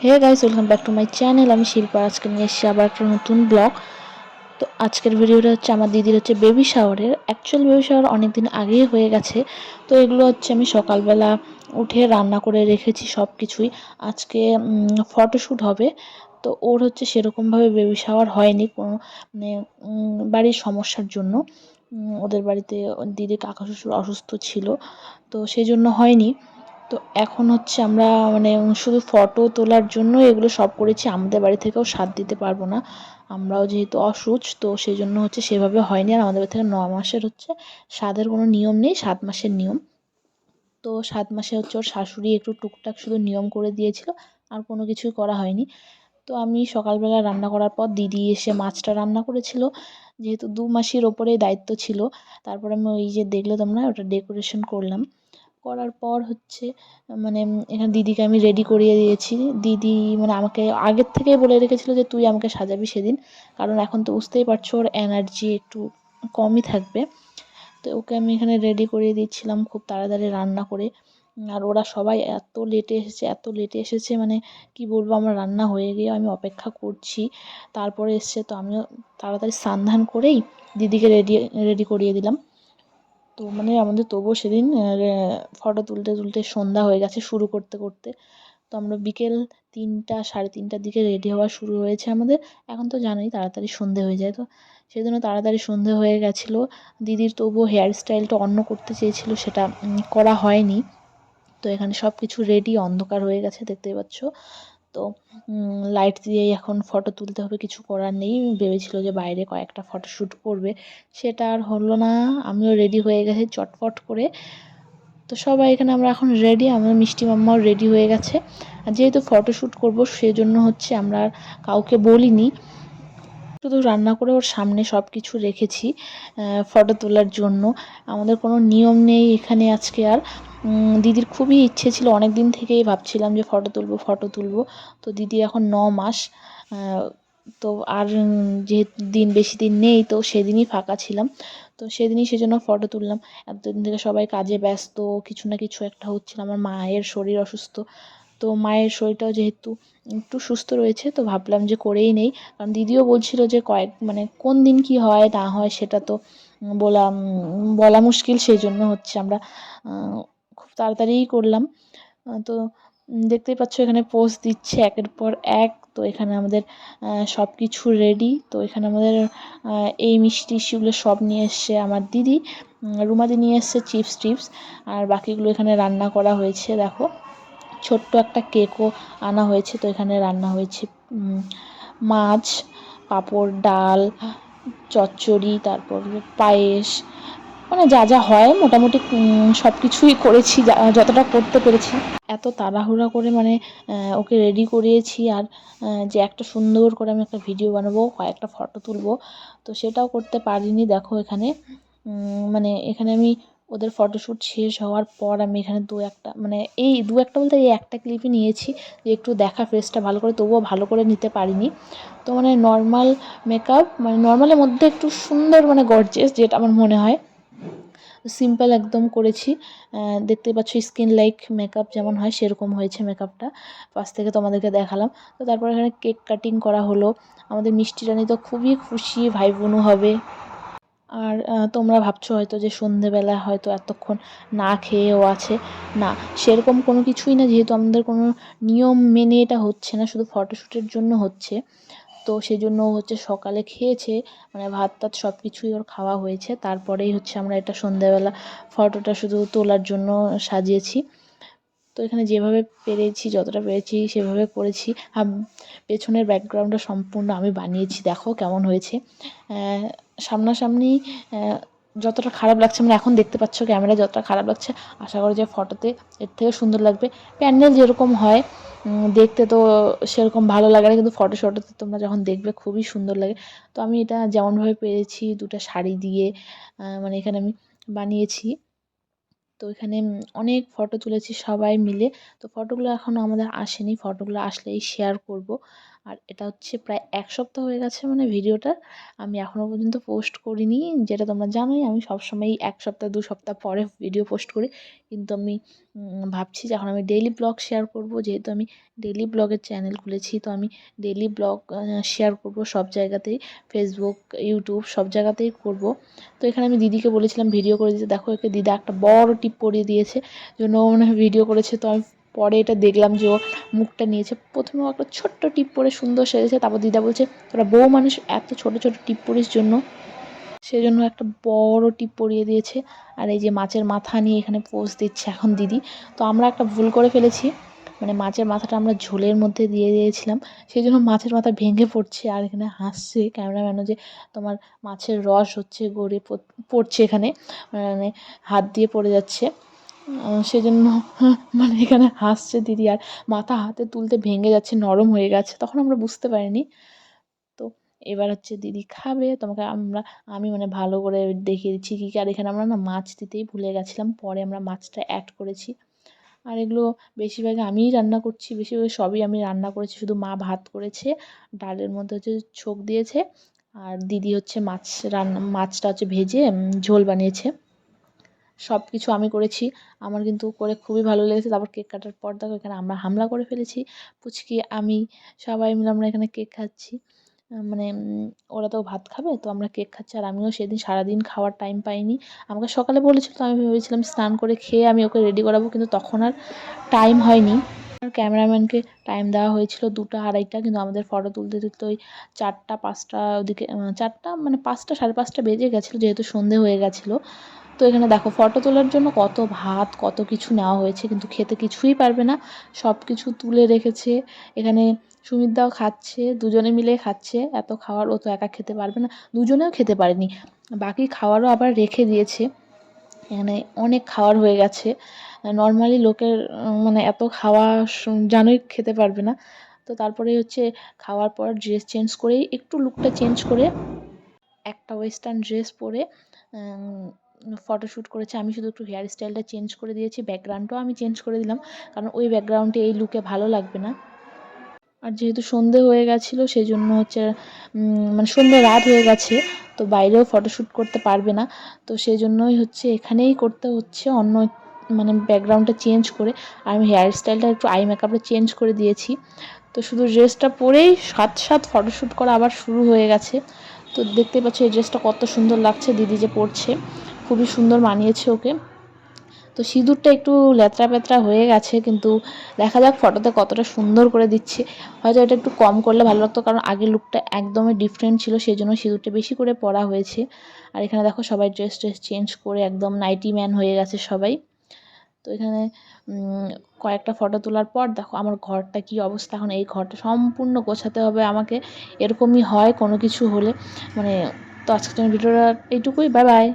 Hey guys, welcome back to my channel. আমি শিল্পা। আজকে নিয়ে এসেছি আবার একটা নতুন ব্লগ। তো আজকের ভিডিওটা হচ্ছে আমার দিদির বেবি শাওয়ারের। অ্যাকচুয়াল বেবি শাওয়ার অনেক দিন আগেই হয়ে গেছে। তো এগুলো আমি সকালবেলা উঠে রান্না করে রেখেছি সব কিছুই। আজকে ফটোশ্যুট হবে। তো ওর সেরকমভাবে বেবি শাওয়ার হয়নি কোনো, মানে বাড়ির সমস্যার জন্য। ওদের বাড়িতে দিদি কাকা শ্বশুর অসুস্থ ছিল, তো সেই জন্য হয়নি। তো এখন আমরা মানে শুধু ফটো তোলার জন্য এগুলো সব করেছি। আমাদের বাড়ি থেকেও সাথ দিতে পারবো না, আমরাও যেহেতু অসুচ, তো সেই জন্য সেভাবে হয়নি। আর আমাদের বাড়ি থেকে 9 মাসের সাধের কোনো নিয়ম নেই, 7 মাসের নিয়ম। তো 7 মাসে ওর শাশুড়ি একটু টুকটাক শুধু নিয়ম করে দিয়েছিল, আর কোনো কিছুই করা হয়নি। তো আমি সকালবেলা রান্না করার পর দিদি এসে মাছটা রান্না করেছিল, যেহেতু 2 মাসের ওপরেই দায়িত্ব ছিল। তারপর আমি ওই যে দেখলে তোমরা, ওটা ডেকোরেশন করলাম। করার পর মানে এখানে দিদিকে আমি রেডি করিয়ে দিয়েছি। দিদি মানে আমাকে আগের থেকেই বলে রেখেছিল যে তুই আমাকে সাজাবি সেদিন, কারণ এখন তো বুঝতেই পারছো ওর এনার্জি একটু কমই থাকবে। তো ওকে আমি এখানে রেডি করিয়ে দিচ্ছিলাম খুব তাড়াতাড়ি রান্না করে। আর ওরা সবাই এত লেটে এসেছে, মানে কি বলবো, আমার রান্না হয়ে গিয়ে আমি অপেক্ষা করছি, তারপরে এসছে। তো আমিও তাড়াতাড়ি স্নান ধান করেই দিদিকে রেডি রেডি করিয়ে দিলাম। তো মানে আমাদের তবুও সেদিন ফটো তুলতে তুলতে সন্ধ্যা হয়ে গেছে শুরু করতে করতে। তো আমরা বিকেল 3টা সাড়ে 3টার দিকে রেডি হওয়া শুরু হয়েছে আমাদের। এখন তো জানোই তাড়াতাড়ি সন্ধে হয়ে যায়, তো সেজন্য তাড়াতাড়ি সন্ধে হয়ে গেছিলো। দিদির তবুও হেয়ার স্টাইলটা অন্য করতে চেয়েছিল, সেটা করা হয়নি। তো এখানে সব কিছু রেডি, অন্ধকার হয়ে গেছে দেখতেই পাচ্ছ। তো লাইট দিয়েই এখন ফটো তুলতে হবে, কিছু করার নেই। ভেবেছিল যে বাইরে কয়েকটা ফটোশ্যুট করবে, সেটা আর হলো না। আমিও রেডি হয়ে গেছি চটপট করে। তো সবাই এখানে আমরা এখন রেডি, আমার মিষ্টি মাম্মাও রেডি হয়ে গেছে। আর যেহেতু ফটোশ্যুট করবো সেজন্য আমরা আর কাউকে বলিনি, শুধু রান্না করে ওর সামনে সব কিছু রেখেছি ফটো তোলার জন্য। আমাদের কোনো নিয়ম নেই এখানে আজকে আর। দিদির খুবই ইচ্ছে ছিল, অনেক দিন থেকেই ভাবছিলাম যে ফটো তুলবো ফটো তুলবো। তো দিদি এখন 9 মাস, তো আর যেহেতু বেশি দিন নেই, তো সেদিনই ফাঁকা ছিলাম। তো সেদিনই সেজন্য ফটো তুললাম। এতদিন থেকে সবাই কাজে ব্যস্ত, কিছু না কিছু একটা হচ্ছিল। আমার মায়ের শরীর অসুস্থ, তো মায়ের শরীরটাও যেহেতু একটু সুস্থ রয়েছে, তো ভাবলাম যে করেই নেই। কারণ দিদিও বলছিল যে মানে কোন দিন কি হয় না হয় সেটা তো বলা বলা মুশকিল। সেই জন্য আমরা খুব তাড়াতাড়িই করলাম। তো দেখতেই পাচ্ছ এখানে পোজ দিচ্ছে একের পর এক। তো এখানে আমাদের সব কিছু রেডি। তো এখানে আমাদের এই মিষ্টি টিষ্টিগুলো সব নিয়ে এসছে আমার দিদি। রুমাদি নিয়ে এসছে চিপস টিপস, আর বাকিগুলো এখানে রান্না করা হয়েছে। দেখো, ছোট্ট একটা কেকও আনা হয়েছে। তো এখানে রান্না হয়েছে মাছ, পাঁপড়, ডাল, চচ্চড়ি, তারপর পায়েস, মানে যা যা হয় মোটামুটি সব কিছুই করেছি, যতটা করতে পেরেছি। এত তাড়াহুড়া করে মানে ওকে রেডি করিয়েছি। আর যে একটা সুন্দর করে আমি একটা ভিডিও বানাবো, কয়েকটা ফটো তুলবো, তো সেটাও করতে পারিনি। দেখো এখানে মানে এখানে আমি ওদের ফটোশ্যুট শেষ হওয়ার পর আমি এখানে দু একটা, মানে এই দু একটা বলতে এই একটা ক্লিপই নিয়েছি, যে একটু দেখা ফেসটা ভালো করে, তবুও ভালো করে নিতে পারিনি। তো মানে নর্মাল মেকআপ, মানে নর্মালের মধ্যে একটু সুন্দর, মানে গর্জিয়াস যেটা আমার মনে হয়, সিম্পল একদম করেছি। দেখতে পাচ্ছ স্কিন লাইক মেকআপ যেমন হয় সেরকম হয়েছে মেকআপটা। পাশ থেকে তোমাদেরকে দেখালাম। তো তারপর এখানে কেক কাটিং করা হলো। আমাদের মিষ্টি রানী তো খুবই খুশি, ভাই বোনও হবে। আর তোমরা ভাবছো হয়তো যে সন্ধেবেলা হয়তো এতক্ষণ না খেয়েও আছে। না, সেরকম কোনো কিছুই না, যেহেতু আমাদের কোনো নিয়ম মেনে এটা হচ্ছে না, শুধু ফটোশ্যুটের জন্য হচ্ছে। তো সেজন্য সকালে খেয়েছে, মানে ভাত টাত সব কিছুই ওর খাওয়া হয়েছে। তারপরেই আমরা এটা সন্ধ্যেবেলা ফটোটা শুধু তোলার জন্য সাজিয়েছি। তো এখানে যেভাবে পেরেছি, যতটা পেরেছি সেভাবে করেছি। পেছনের ব্যাকগ্রাউন্ডটা সম্পূর্ণ আমি বানিয়েছি, দেখো কেমন হয়েছে। সামনাসামনি যতটা খারাপ লাগছে, মানে এখন দেখতে পাচ্ছ ক্যামেরায় যতটা খারাপ লাগছে, আশা করি যে ফটোতে এর থেকে সুন্দর লাগবে। প্যান্ডেল যেরকম হয় দেখতে, তো সেরকম ভালো লাগে না, কিন্তু ফটোতে তোমরা যখন দেখবে খুবই সুন্দর লাগে। তো আমি এটা যেমনভাবে পেরেছি, দুটো শাড়ি দিয়ে মানে এখানে আমি বানিয়েছি। তো এখানে অনেক ফটো তুলেছি সবাই মিলে। তো ফটোগুলো এখনও আমাদের আসেনি, ফটোগুলো আসলেই শেয়ার করব। আর এটা হচ্ছে প্রায় ১ সপ্তাহ হয়ে গেছে মানে ভিডিওটা আমি এখনও পর্যন্ত পোস্ট করিনি। যেটা তোমরা জানোই আমি সবসময়ই ১ সপ্তাহ ২ সপ্তাহ পরে ভিডিও পোস্ট করি। কিন্তু আমি ভাবছি যে এখন আমি ডেইলি ব্লগ শেয়ার করব। যেহেতু আমি ডেইলি ব্লগের চ্যানেল খুলেছি, তো আমি ডেইলি ব্লগ শেয়ার করব সব জায়গাতেই। ফেসবুক, ইউটিউব সব জায়গাতেই করব। তো এখানে আমি দিদিকে বলেছিলাম ভিডিও করে দিতে। দেখো একে দিদা একটা বড় টিপ পরিয়ে দিয়েছে, জন্য ও মনে হয় ভিডিও করেছে। তো আমি পরে এটা দেখলাম যে ও মুখটা নিয়েছে। প্রথমে ও একটা ছোট্ট টিপ পরে সুন্দর সেজেছে। তারপর দিদা বলছে, তোরা বউ মানুষ এত ছোট ছোট টিপ পরিস জন্য, সেজন্য একটা বড় টিপ পরিয়ে দিয়েছে। আর এই যে মাছের মাথা নিয়ে এখানে পোজ দিচ্ছে এখন দিদি। তো আমরা একটা ভুল করে ফেলেছি, মানে মাছের মাথাটা আমরা ঝোলের মধ্যে দিয়ে দিয়েছিলাম, সেই জন্য মাছের মাথা ভেঙে পড়ছে। আর এখানে হাসছে ক্যামেরাম্যানও যে তোমার মাছের রস হচ্ছে গড়ে পড়ছে এখানে, মানে হাত দিয়ে পড়ে যাচ্ছে। সেজন্য মানে এখানে হাসছে দিদি। আর মাথা হাতে তুলতে ভেঙে যাচ্ছে, নরম হয়ে গেছে, তখন আমরা বুঝতে পারিনি। তো এবার হচ্ছে দিদি খাবে, তোমাকে আমি মানে ভালো করে দেখিয়ে দিচ্ছি কী কী। আর এখানে আমরা না মাছ দিতেই ভুলে গেছিলাম, পরে আমরা মাছটা অ্যাড করেছি। আর এগুলো বেশিরভাগ আমিই রান্না করছি, বেশিরভাগ সবই আমি রান্না করেছি, শুধু মা ভাত করেছে, ডালের মধ্যে হচ্ছে ছোক দিয়েছে, আর দিদি হচ্ছে মাছটা হচ্ছে ভেজে ঝোল বানিয়েছে। সব কিছু আমি করেছি, আমার কিন্তু করে খুবই ভালো লেগেছে। তারপর কেক কাটার পর দেখো এখানে আমরা হামলা করে ফেলেছি, পুচকি আমি সবাই মিলে আমরা এখানে কেক খাচ্ছি। মানে ওরা তো ভাত খাবে, তো আমরা কেক খাচ্ছি। আর আমিও সেদিন সারাদিন খাওয়ার টাইম পাইনি। আমাকে সকালে বলেছিল, তো আমি ভেবেছিলাম স্নান করে খেয়ে আমি ওকে রেডি করাবো, কিন্তু তখন আর টাইম হয়নি। আর ক্যামেরাম্যানকে টাইম দেওয়া হয়েছিল 2টা 2:30টা, কিন্তু আমাদের ফটো তুলতে তুলতে ওই 4টা 5টা ওদিকে 4টা মানে 5টা 5:30 বেজে গেছিলো, যেহেতু সন্ধে হয়ে গেছিলো। তো এখানে দেখো ফটো তোলার জন্য কত ভাত কত কিছু নেওয়া হয়েছে, কিন্তু খেতে কিছুই পারবে না, সব কিছু তুলে রেখেছে। এখানে সুমিতদাও খাচ্ছে, দুজনে মিলে খাচ্ছে। এত খাওয়ার ও তো একা খেতে পারবে না, দুজনেও খেতে পারেনি, বাকি খাওয়ারও আবার রেখে দিয়েছে। এখানে অনেক খাওয়ার হয়ে গেছে, নর্মালি লোকের মানে এত খাওয়া জানোই খেতে পারবে না। তো তারপরে হচ্ছে খাওয়ার পর ড্রেস চেঞ্জ করেই একটু লুকটা চেঞ্জ করে একটা ওয়েস্টার্ন ড্রেস পরে ফটোশ্যুট করেছে। আমি শুধু একটু হেয়ার স্টাইলটা চেঞ্জ করে দিয়েছি, ব্যাকগ্রাউন্ডটাও আমি চেঞ্জ করে দিলাম, কারণ ওই ব্যাকগ্রাউন্ডে এই লুকে ভালো লাগবে না। আর যেহেতু সন্ধে হয়ে গেছিলো সেই জন্য হচ্ছে মানে সন্ধে রাত হয়ে গেছে, তো বাইরেও ফটোশ্যুট করতে পারবে না, তো সেই জন্যই হচ্ছে এখানেই করতে হচ্ছে অন্য মানে ব্যাকগ্রাউন্ডটা চেঞ্জ করে। আর আমি হেয়ার স্টাইলটা একটু আই মেকআপটা চেঞ্জ করে দিয়েছি। তো শুধু ড্রেসটা পরেই সাথ ফটোশ্যুট করা আবার শুরু হয়ে গেছে। তো দেখতেই পাচ্ছ এই ড্রেসটা কত সুন্দর লাগছে, দিদি যে পরছে খুবই সুন্দর মানিয়েছে ওকে। তো সিঁদুরটা একটু ল্যাতরা প্যাতরা হয়ে গেছে, কিন্তু দেখা যাক ফটোতে কতটা সুন্দর করে দিচ্ছে। হয়তো এটা একটু কম করলে ভালো লাগতো, কারণ আগের লুকটা একদমই ডিফারেন্ট ছিল, সেই জন্য সিঁদুরটা বেশি করে পরা হয়েছে। আর এখানে দেখো সবাই ড্রেস চেঞ্জ করে একদম নাইটি ম্যান হয়ে গেছে সবাই। তো এখানে কয়েকটা ফটো তোলার পর দেখো আমার ঘরটা কী অবস্থা। এখন এই ঘরটা সম্পূর্ণ গোছাতে হবে আমাকে, এরকমই হয় কোনো কিছু হলে। মানে তো আজকের ভিডিওটা এইটুকুই, বাই বাই।